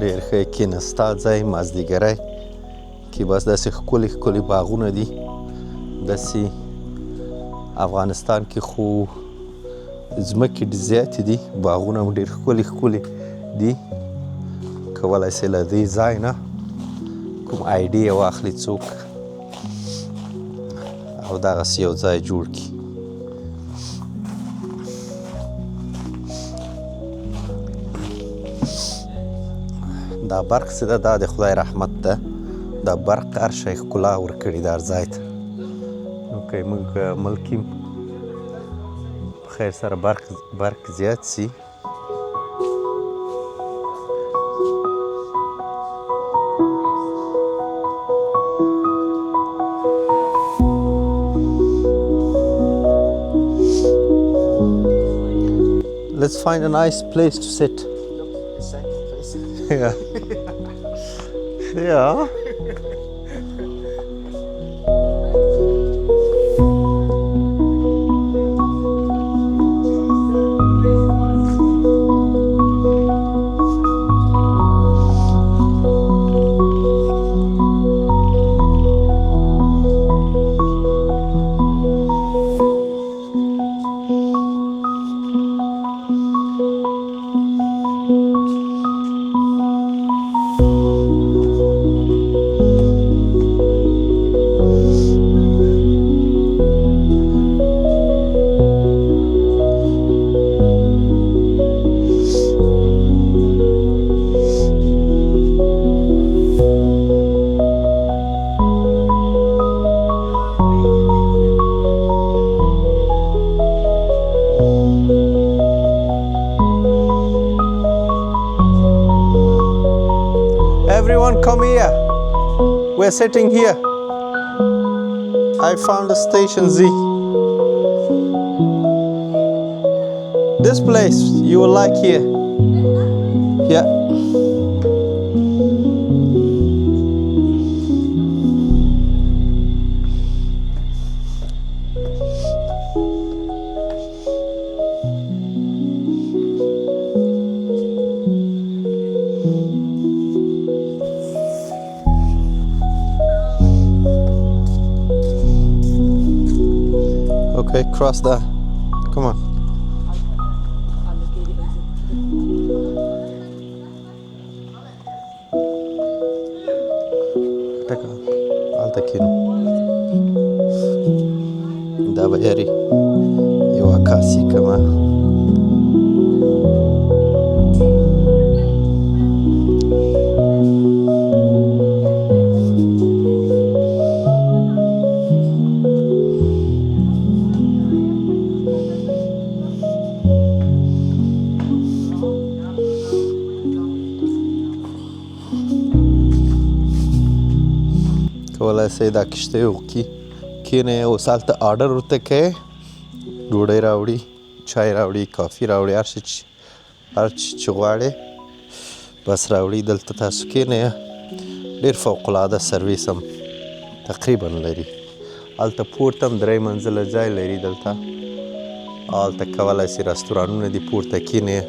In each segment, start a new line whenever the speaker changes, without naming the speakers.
ډېر ښه کېناستا ځای مازدیګری کې بس داسې ښکلي ښکلي باغونه دي. داسې افغانستان کې خو ځمکې زیاتې دي، باغونه هم ډېر ښکلي ښکلي دي. کولی سئ له دې ځای نه کوم آیډیا واخلي څوک او دغسې یو ځای جوړ کړي. دا برق چې ده دا د خدای رحمت ده. دا برق هر شی ښکلا ورکړې ده هر ځای ته. نو که موږ ملک یم په خیر سره برق زیات سي Let's find a nice place to sit. Yeah. Yeah. Everyone come here. We're sitting here. I found a station Z. This place you will like here. Yeah. Okay, cross that. Come on. I'll take you. Da bayari. Yo akasi kama. کولی سئ دا کښتۍ وکړي، کښېنئ اوس هلته آرډر ورته کوئ، ډوډۍ راوړي، چای راوړي، کافي راوړي، هر څه چې غواړئ بس راوړي. دلته تاسو کښېنئ، ډېر فوق العاده سرویس هم تقریبا لري. هلته پورته هم 3 منزله ځای لري. دلته هلته کولی سئ رستورانونه دي، پورته کښېنئ.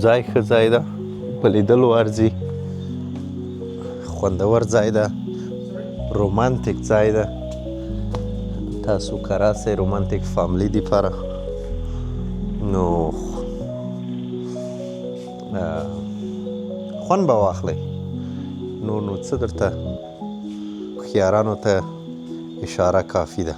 ځای ښه ځای ده، په لیدلو ارزي، خوندور ځای ده، رومانتیک ځای ده. تاسو که راسئ رومانتیک فاملي دپاره نو خوند به واخلئ. نو څه درته هوښیارانو ته اشاره کافي ده.